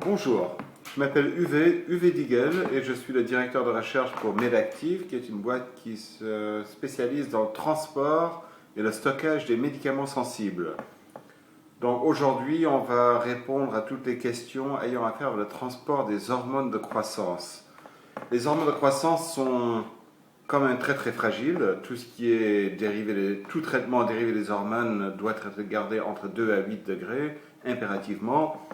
Bonjour, je m'appelle Uwe Diegel et je suis le directeur de recherche pour Medactive, qui est une boîte qui se spécialise dans le transport et le stockage des médicaments sensibles. Donc aujourd'hui, on va répondre à toutes les questions ayant à faire avec le transport des hormones de croissance. Les hormones de croissance sont quand même très fragiles. Tout ce qui est tout traitement dérivé des hormones doit être gardé entre 2 à 8 degrés, impérativement.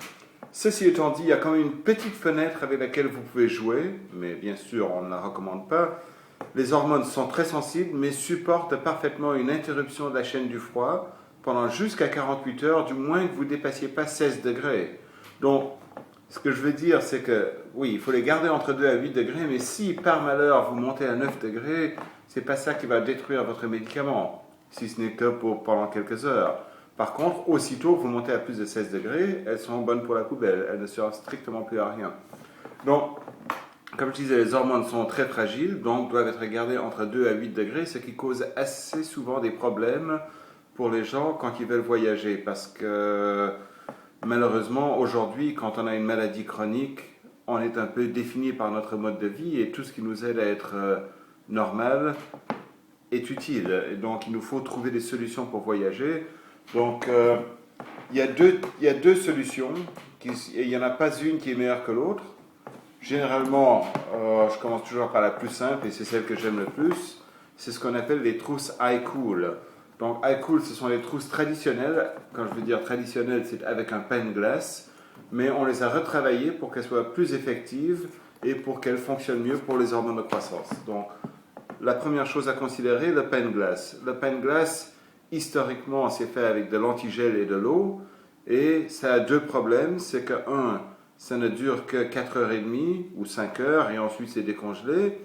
Ceci étant dit, il y a quand même une petite fenêtre avec laquelle vous pouvez jouer, mais bien sûr, on ne la recommande pas. Les hormones sont très sensibles, mais supportent parfaitement une interruption de la chaîne du froid pendant jusqu'à 48 heures, du moins que vous ne dépassiez pas 16 degrés. Donc, ce que je veux dire, c'est que, oui, il faut les garder entre 2 à 8 degrés, mais si par malheur vous montez à 9 degrés, c'est pas ça qui va détruire votre médicament, si ce n'est que pendant quelques heures. Par contre, aussitôt que vous montez à plus de 16 degrés, elles sont bonnes pour la poubelle, elles ne servent strictement plus à rien. Donc, comme je disais, les hormones sont très fragiles, donc doivent être gardées entre 2 à 8 degrés, ce qui cause assez souvent des problèmes pour les gens quand ils veulent voyager, parce que malheureusement, aujourd'hui, quand on a une maladie chronique, on est un peu défini par notre mode de vie et tout ce qui nous aide à être normal est utile. Et donc, il nous faut trouver des solutions pour voyager. Donc, il y a deux solutions, et il n'y en a pas une qui est meilleure que l'autre. Généralement, je commence toujours par la plus simple, et c'est celle que j'aime le plus. C'est ce qu'on appelle les trousses iCool. Donc, iCool, ce sont les trousses traditionnelles. Quand je veux dire traditionnelles, c'est avec un pen glace, mais on les a retravaillées pour qu'elles soient plus effectives et pour qu'elles fonctionnent mieux pour les hormones de croissance. Donc, la première chose à considérer, le pen glace. Le pen glace, historiquement, c'est fait avec de l'antigel et de l'eau, et ça a deux problèmes. C'est que, un, ça ne dure que 4h30 ou 5 heures, et ensuite c'est décongelé.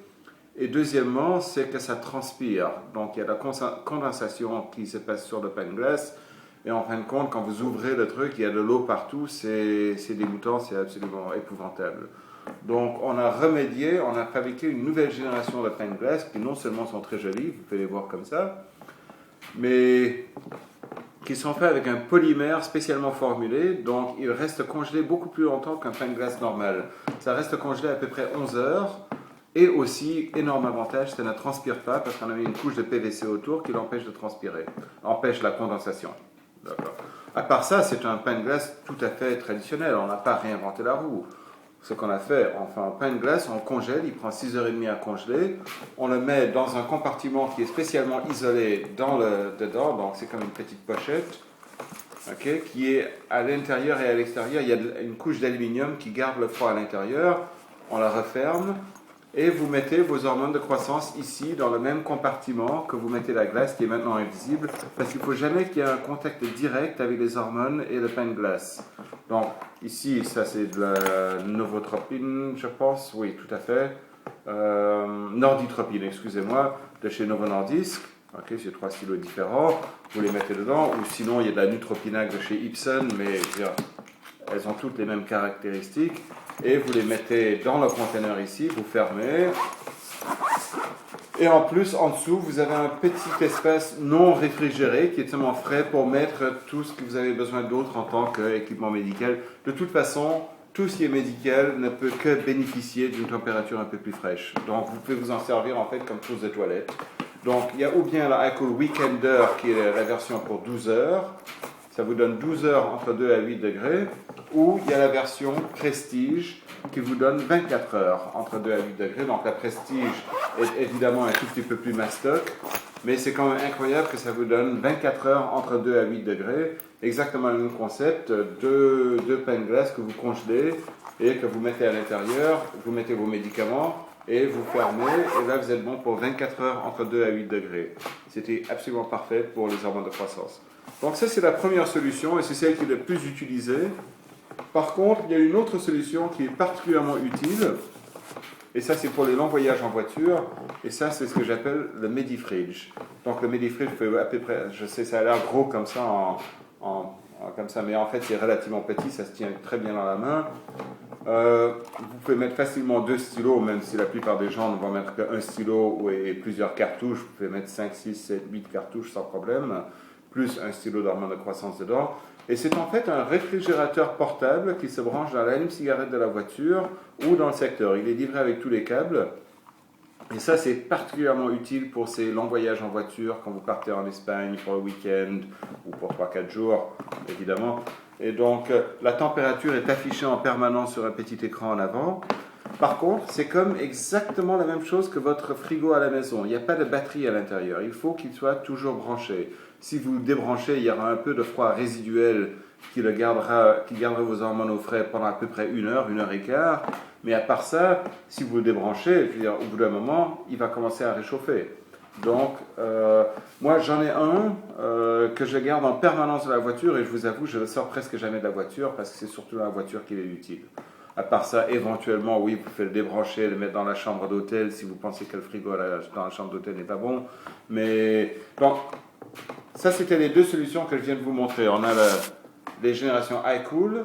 Et deuxièmement, c'est que ça transpire. Donc il y a la condensation qui se passe sur le pen glace, et en fin de compte, quand vous ouvrez le truc, il y a de l'eau partout, c'est dégoûtant, c'est absolument épouvantable. Donc on a remédié, on a fabriqué une nouvelle génération de pen glace qui non seulement sont très jolies, vous pouvez les voir comme ça, mais qui sont faits avec un polymère spécialement formulé, donc ils restent congelés beaucoup plus longtemps qu'un pain de glace normal. Ça reste congelé à peu près 11 heures, et aussi, énorme avantage, ça ne transpire pas parce qu'on a mis une couche de PVC autour qui l'empêche de transpirer, empêche la condensation. D'accord. À part ça, c'est un pain de glace tout à fait traditionnel, on n'a pas réinventé la roue. Ce qu'on a fait, enfin, un pain de glace, on congèle, il prend 6h30 à congeler, on le met dans un compartiment qui est spécialement isolé dedans, donc c'est comme une petite pochette, okay, qui est à l'intérieur et à l'extérieur, il y a une couche d'aluminium qui garde le froid à l'intérieur, on la referme, et vous mettez vos hormones de croissance ici, dans le même compartiment que vous mettez la glace, qui est maintenant invisible, parce qu'il ne faut jamais qu'il y ait un contact direct avec les hormones et le pain de glace. Donc, ici, ça c'est de la novotropine, je pense, oui, tout à fait. Norditropine, excusez-moi, de chez Novo Nordisk. Ok, c'est 3 stylos différents, vous les mettez dedans, ou sinon il y a de la Nutropinac de chez Ipsen, mais elles ont toutes les mêmes caractéristiques. Et vous les mettez dans le conteneur ici, vous fermez. Et en plus, en dessous, vous avez un petit espace non réfrigéré qui est seulement frais pour mettre tout ce que vous avez besoin d'autre en tant qu'équipement médical. De toute façon, tout ce qui est médical ne peut que bénéficier d'une température un peu plus fraîche. Donc, vous pouvez vous en servir en fait comme trousse de toilette. Donc, il y a ou bien la iCool Weekender qui est la version pour 12 heures. Ça vous donne 12 heures entre 2 à 8 degrés. Ou il y a la version Prestige qui vous donne 24 heures entre 2 à 8 degrés. Donc la Prestige est évidemment un tout petit peu plus mastoc, mais c'est quand même incroyable que ça vous donne 24 heures entre 2 à 8 degrés. Exactement le même concept, deux pains de glace que vous congelez et que vous mettez à l'intérieur, vous mettez vos médicaments et vous fermez, et là vous êtes bon pour 24 heures entre 2 à 8 degrés. C'était absolument parfait pour les hormones de croissance. Donc ça c'est la première solution et c'est celle qui est la plus utilisée. Par contre, il y a une autre solution qui est particulièrement utile, et ça c'est pour les longs voyages en voiture, et ça c'est ce que j'appelle le Medifridge. Donc le Medifridge, à peu près, je sais ça a l'air gros comme ça, comme ça, mais en fait c'est relativement petit, ça se tient très bien dans la main. Vous pouvez mettre facilement 2 stylos, même si la plupart des gens ne vont mettre qu'un stylo et plusieurs cartouches. Vous pouvez mettre 5, 6, 7, 8 cartouches sans problème, plus un stylo d'hormone de croissance dedans. Et c'est en fait un réfrigérateur portable qui se branche dans l'allume-cigarette de la voiture ou dans le secteur. Il est livré avec tous les câbles. Et ça, c'est particulièrement utile pour ces longs voyages en voiture, quand vous partez en Espagne pour le week-end ou pour 3-4 jours, évidemment. Et donc, la température est affichée en permanence sur un petit écran en avant. Par contre, c'est comme exactement la même chose que votre frigo à la maison. Il n'y a pas de batterie à l'intérieur. Il faut qu'il soit toujours branché. Si vous le débranchez, il y aura un peu de froid résiduel qui gardera vos hormones au frais pendant à peu près 1 heure et quart. Mais à part ça, si vous le débranchez, je veux dire, au bout d'un moment, il va commencer à réchauffer. Donc, moi, j'en ai un que je garde en permanence dans la voiture et je vous avoue, je ne le sors presque jamais de la voiture parce que c'est surtout dans la voiture qu'il est utile. À part ça, éventuellement, oui, vous pouvez le débrancher, le mettre dans la chambre d'hôtel si vous pensez que le frigo dans la chambre d'hôtel n'est pas bon. Mais, donc, ça, c'était les deux solutions que je viens de vous montrer. On a les générations iCool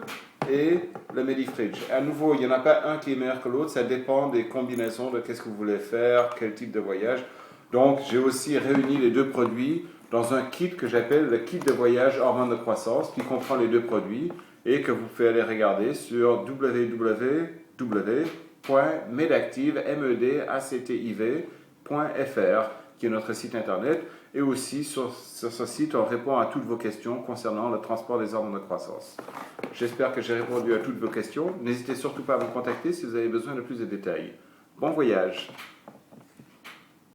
et le MediFridge. À nouveau, il n'y en a pas un qui est meilleur que l'autre, ça dépend des combinaisons de qu'est-ce que vous voulez faire, quel type de voyage. Donc, j'ai aussi réuni les deux produits dans un kit que j'appelle le kit de voyage hormones de croissance, qui comprend les deux produits et que vous pouvez aller regarder sur www.medactive.fr, qui est notre site internet. Et aussi, sur ce site, on répond à toutes vos questions concernant le transport des hormones de croissance. J'espère que j'ai répondu à toutes vos questions. N'hésitez surtout pas à me contacter si vous avez besoin de plus de détails. Bon voyage!